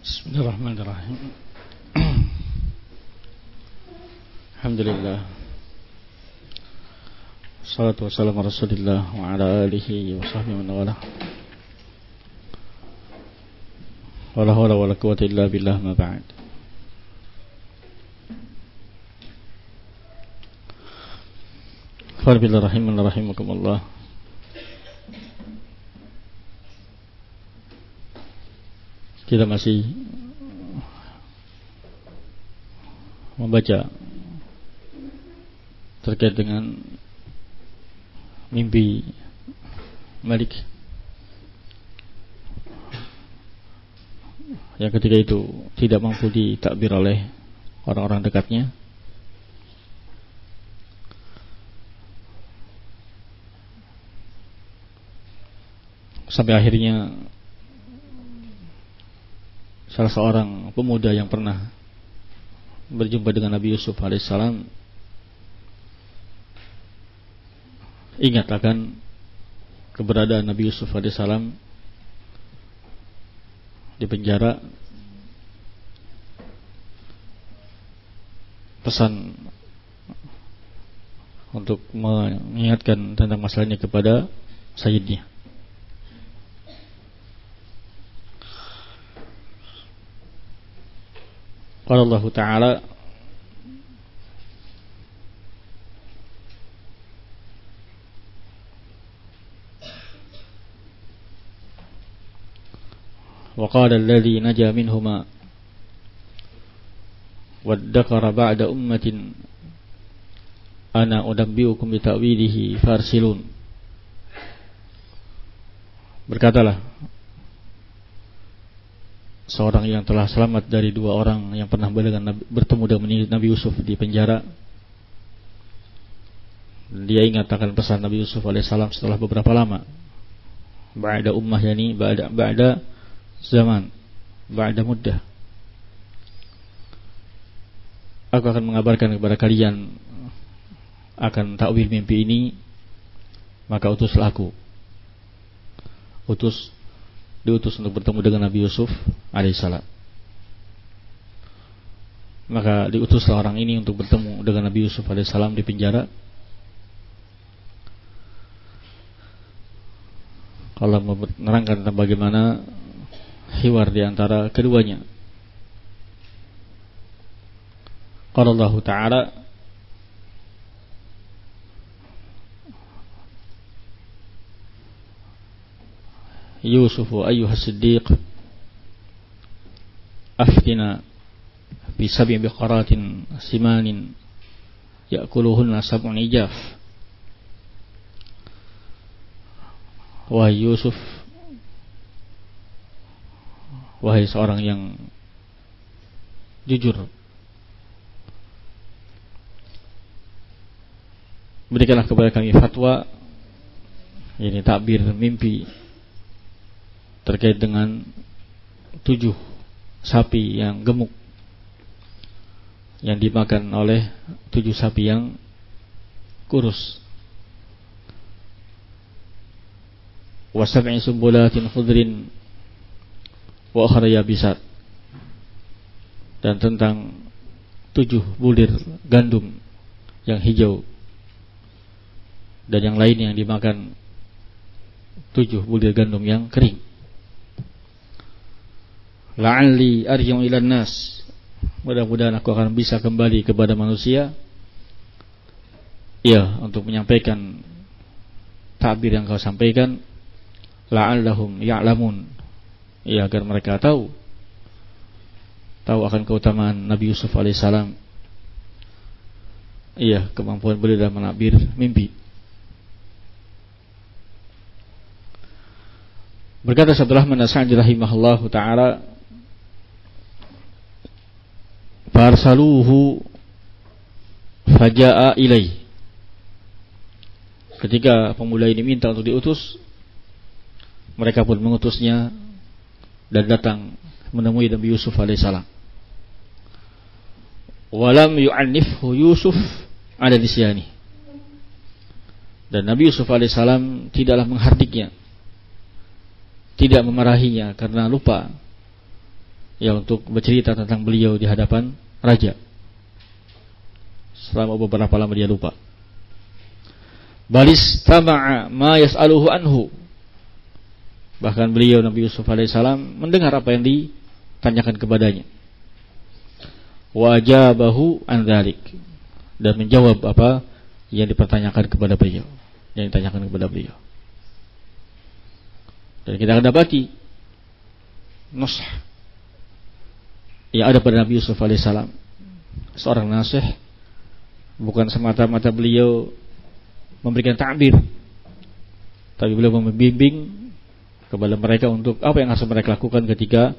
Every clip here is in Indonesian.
Bismillahirrahmanirrahim. Alhamdulillah. Salatu wassalamu ala Rasulillah wa ala alihi wa sahbihi wa wala. Wala hawla wala quwwata illa billah, ma ba'd. Qul rahimakumullah. Kita masih membaca terkait dengan mimpi Malik yang ketika itu tidak mampu ditakbir oleh orang-orang dekatnya, sampai akhirnya salah seorang pemuda yang pernah berjumpa dengan Nabi Yusuf alaihissalam ingat akan keberadaan Nabi Yusuf alaihissalam di penjara. Pesan untuk mengingatkan tentang masalahnya kepada sayyidnya. Qala Allah Ta'ala wa qala alladhi naja minhuma waddakara ba'da ummatin ana udabbiukum bita'wilihi farsilun. Berkatalah seorang yang telah selamat dari dua orang yang pernah bertemu dengan Nabi Yusuf di penjara. Dia ingat akan pesan Nabi Yusuf alaihissalam setelah beberapa lama. Ba'da ummah, yani ba'da zaman, ba'da muddah. Aku akan mengabarkan kepada kalian akan takwil mimpi ini, maka utuslah aku. Diutus untuk bertemu dengan Nabi Yusuf alaihissalam. Maka diutuslah orang ini untuk bertemu dengan Nabi Yusuf alaihissalam di penjara. Allah menerangkan tentang bagaimana hiwar di antara keduanya. Qala Allah Ta'ala Yusuf ayyuha siddiq aftina bi sab'i biqaratin simanin ya'kuluhunna sab'un ijaf. Wahai Yusuf, wahai seorang yang jujur, berikanlah kepada kami fatwa, ini takbir mimpi terkait dengan 7 sapi yang gemuk yang dimakan oleh 7 sapi yang kurus. Wa sab'i sumbulatin khudrin wa ukhra yabisat, dan tentang 7 bulir gandum yang hijau dan yang lain yang dimakan 7 bulir gandum yang kering. La'alli arji'u ilan nas, mudah-mudahan aku akan bisa kembali kepada manusia, ya, untuk menyampaikan takbir yang kau sampaikan. La'allahum ya'lamun, ya, agar mereka tahu akan keutamaan Nabi Yusuf alaihissalam, iya, kemampuan beliau dalam menakbir mimpi. Berkata setelah Sa'di rahimahullahu ta'ala, farsaluhu faja'a ilaih. Ketika pemuda ini minta untuk diutus, mereka pun mengutusnya dan datang menemui Nabi Yusuf alaihissalam. Walam yu'annifhu Yusuf ala nisyani, dan Nabi Yusuf alaihissalam tidaklah menghardiknya, tidak memarahinya karena lupa ya untuk bercerita tentang beliau di hadapan raja. Selama beberapa lama dia lupa. Balis tama'a ma yas'aluhu anhu. Bahkan beliau Nabi Yusuf alaihissalam mendengar apa yang ditanyakan kepadanya. Wa ajabahu an dzalik, dan menjawab apa yang dipertanyakan kepada beliau, yang ditanyakan kepada beliau. Dan kita akan dapati nush yang ada pada Nabi Yusuf alaihissalam, seorang nasih, bukan semata-mata beliau memberikan ta'bir, tapi beliau membimbing kepada mereka untuk apa yang harus mereka lakukan ketika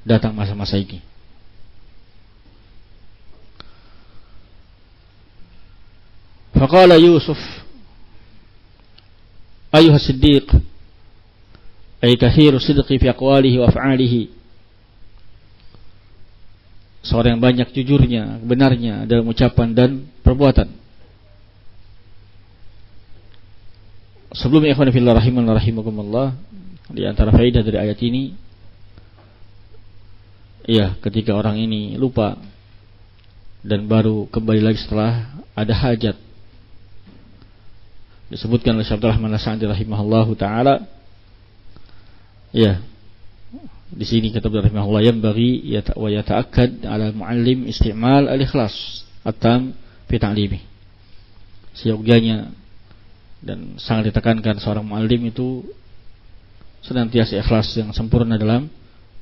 datang masa-masa ini. Faqala Yusuf, ayuha siddiq, ay kathiru sidqi fi aqwalihi wa af'alihi, seorang yang banyak jujurnya, benarnya dalam ucapan dan perbuatan. Sebelumnya ikhwan fillah rahimanallah rahimakumullah, di antara faedah dari ayat ini, ya, ketika orang ini lupa dan baru kembali lagi setelah ada hajat, disebutkan oleh Syekh Abdul Rahman As-Sa'di rahimahullahu taala, ya, di sini kata Abdul rahimahullah, yang bagi wa yata'akkad 'ala al-muallim isti'mal al-ikhlas at-tam fi ta'limi. Seyogyanya dan sangat ditekankan seorang muallim itu senantiasa ikhlas yang sempurna dalam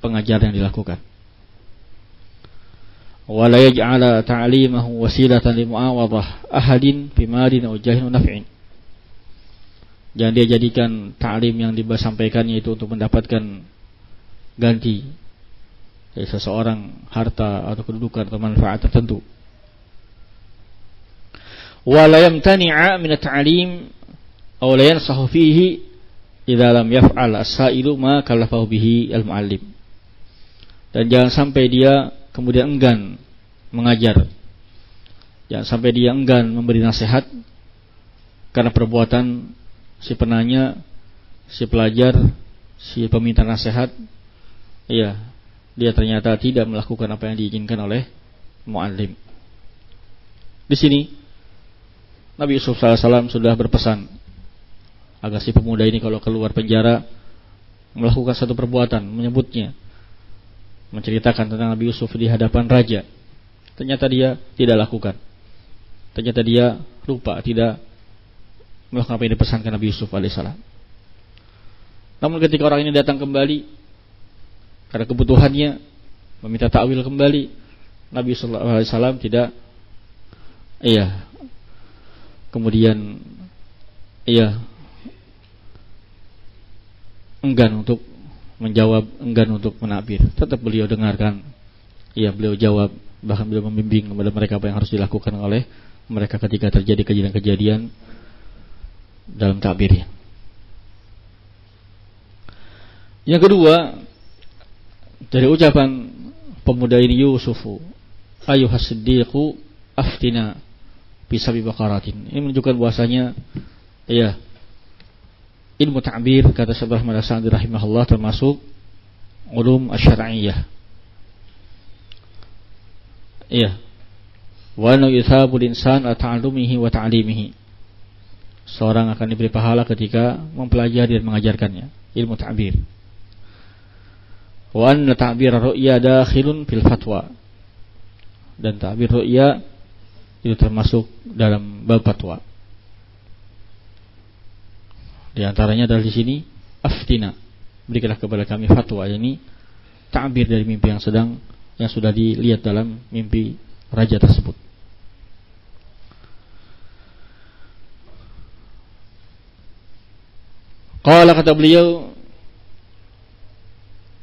pengajaran yang dilakukan. Wa la yaj'ala ta'limahu wasilatan li mu'awadhah ahadin fi malin aw jahin wa naf'in. Jangan dia jadikan ta'lim yang disampaikannya itu untuk mendapatkan ganti dari seseorang, harta atau kedudukan atau manfaat tertentu. Wa la yamtani'a min at-ta'lim aw la yansahu fihi idza lam yaf'al as-sa'ilu ma kallafahu bihi al-muallim. Dan jangan sampai dia kemudian enggan mengajar, jangan sampai dia enggan memberi nasihat karena perbuatan si penanya, si pelajar, si peminta nasihat, ya, dia ternyata tidak melakukan apa yang diinginkan oleh muallim. Di sini Nabi Yusuf SAW sudah berpesan agar si pemuda ini kalau keluar penjara melakukan satu perbuatan, menyebutnya, menceritakan tentang Nabi Yusuf di hadapan raja. Ternyata dia tidak lakukan. Ternyata dia lupa, tidak melakukan apa yang dipesankan Nabi Yusuf alaihissalam. Namun ketika orang ini datang kembali karena kebutuhannya, meminta ta'wil kembali, Nabi Yusuf alaihissalam tidak, kemudian enggan untuk menjawab, enggan untuk menakbir. Tetap beliau dengarkan, beliau jawab, bahkan beliau membimbing kepada mereka apa yang harus dilakukan oleh mereka ketika terjadi kejadian-kejadian dalam takbirnya. Yang kedua, dari ucapan pemuda ini Yusufu, ayuhas siddiqu aftina bisabi baqaratin. Ini menunjukkan bahwasanya ilmu ta'bir, kata Syekh Abdul Rahman As-Sa'di rahimahullah, termasuk ulum asy-syar'iyyah. Wa anna yuthabul insan at-ta'allumihi wa ta'limihi. Seorang akan diberi pahala ketika mempelajari dan mengajarkannya, ilmu ta'bir. Wa anna ta'bir ru'ya dakhilun fil fatwa. Dan ta'bir ru'ya itu termasuk dalam bab fatwa. Di antaranya adalah di sini aftina, berikanlah kepada kami fatwa, yakni ta'bir dari mimpi yang sudah dilihat dalam mimpi raja tersebut. Qala, kata beliau,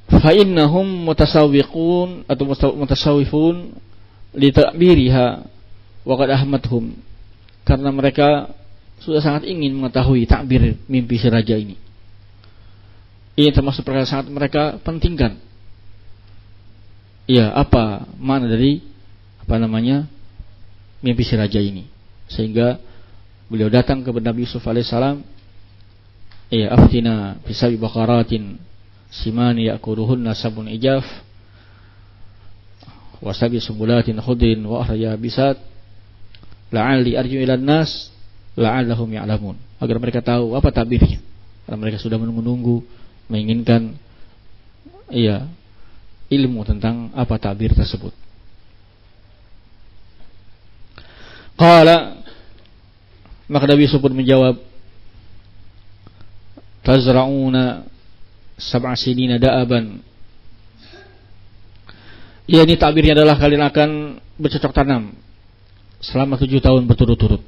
fa innahum mutasawwiqun atau mutasawwifun li ta'biriha wa qad ahmadhum, karena mereka sudah sangat ingin mengetahui takbir mimpi si raja ini. Ini termasuk perkara sangat mereka pentingkan. Apa makna dari mimpi si raja ini, sehingga beliau datang kepada Nabi Yusuf alaihissalam, aftina bisabi baqaratin simani ya'kuluhunna sabun ijaf wa sab'i sumbulatin khudrin wa ahya bisat la'alli arju ilan nas la'allahum ya'lamun, agar mereka tahu apa tabirnya, karena mereka sudah menunggu menginginkan ilmu tentang apa tabir tersebut. Qala, maka Nabi Yusuf pun menjawab, tazra'una sab'a sinina da'aban. Ini takbirnya adalah kalian akan bercocok tanam selama 7 tahun berturut-turut.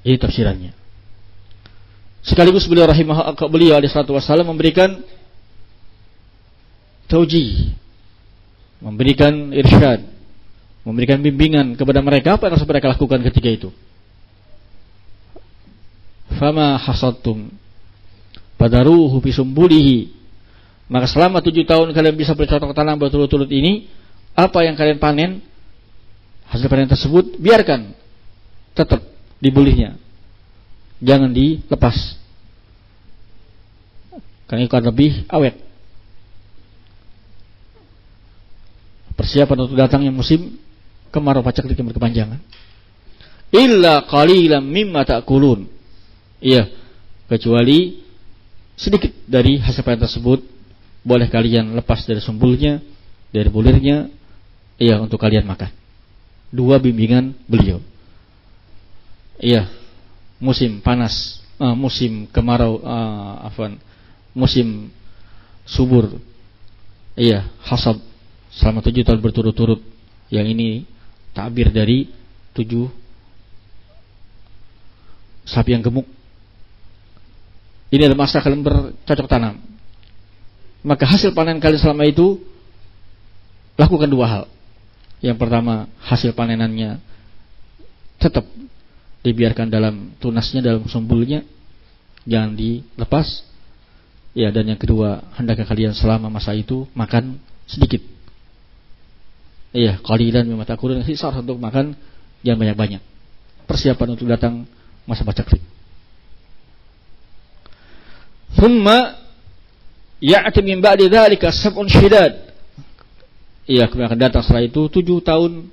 Ini tafsirannya. Sekaligus beliau alaihi salatu wassalam memberikan taujih, memberikan irsyad, memberikan bimbingan kepada mereka apa yang harus mereka lakukan ketika itu. Fama hasadtum fadaruhu fi sumbulihi, maka selama 7 tahun kalian bisa bercocok tanam berturut-turut ini, apa yang kalian panen, hasil panen tersebut biarkan tetap di bulihnya, jangan dilepas, karena itu akan lebih awet. Persiapan untuk datangnya musim kemarau paceklik yang berkepanjangan. Illa qalilan mimma ta'kulun, kecuali sedikit dari hasil panen tersebut boleh kalian lepas dari sumbulnya, dari bulirnya, untuk kalian makan. 2 bimbingan beliau. Musim panas, musim kemarau, musim subur, hasab selama 7 tahun berturut-turut. Yang ini takbir dari 7 sapi yang gemuk. Ini adalah masa kalian bercocok tanam. Maka hasil panen kalian selama itu lakukan 2 hal. Yang pertama, hasil panenannya tetap dibiarkan dalam tunasnya, dalam sumbulnya, jangan dilepas. Dan yang kedua, hendaknya kalian selama masa itu makan sedikit. Qalilan mimma ta'kulun, hisar untuk makan, jangan banyak-banyak. Persiapan untuk datang masa paceklik. Thumma ya'ti min ba'di dzalika sab'un syidad. Kemudian akan datang setelah itu 7 tahun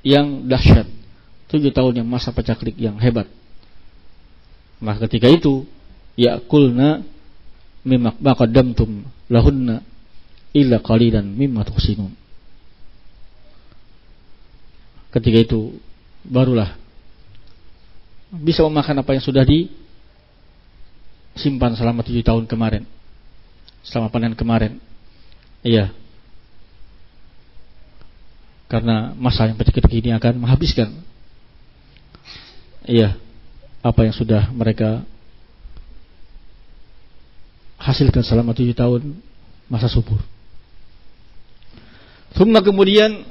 yang dahsyat, 7 tahun yang masa paceklik yang hebat. Maka ketika itu ya'kulna mimma qaddamtum lahunna illa qalilan mimma tuhsinun. Ketika itu barulah bisa memakan apa yang sudah disimpan selama 7 tahun kemarin, selama panen kemarin. Karena masa yang paceklik ini akan menghabiskan apa yang sudah mereka hasilkan selama 7 tahun masa subur. Thumma, kemudian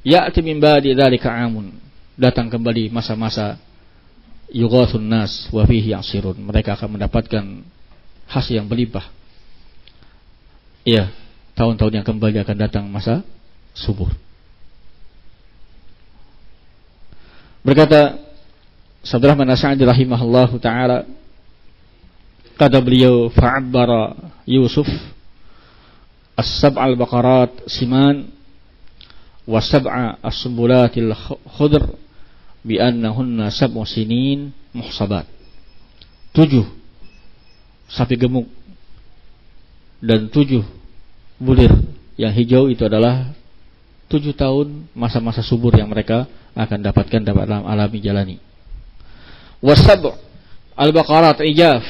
ya'ti min ba'di dzalika 'amun, datang kembali masa-masa yughathun nas wa fihi ya'sirun, mereka akan mendapatkan hasil yang berlimpah. Tahun-tahun yang kembali akan datang masa subur. Berkata Abdurrahman As-Sa'di rahimahullahu ta'ala, kata beliau, fa'abbara Yusuf as-sab'al baqarat siman wa sab'a as-sumbulatil khudr bi annahunna sab'u sinin muhsabat. 7 sapi gemuk dan 7 bulir yang hijau itu adalah 7 tahun masa-masa subur yang mereka akan dapatkan dalam alami jalani. Wasab' al-baqarat ijaf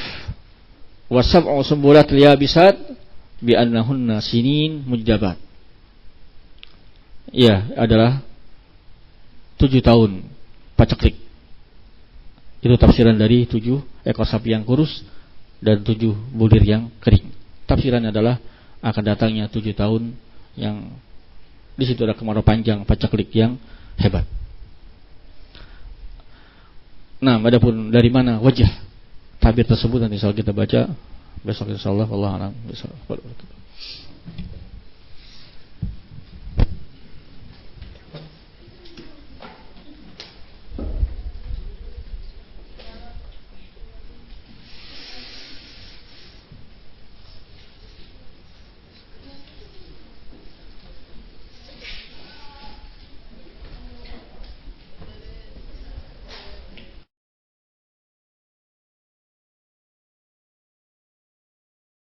wasab'u sumbulat liyabisat bi annahunna sinin mujdabat. Adalah 7 tahun paceklik. Itu tafsiran dari 7 ekor sapi yang kurus dan 7 bulir yang kering. Tafsirannya adalah akan datangnya 7 tahun yang di situ ada kemarau panjang paceklik yang hebat. Nah, adapun dari mana wajah tabir tersebut nanti insya Allah kita baca besok insyaallah. Wallahu a'lam.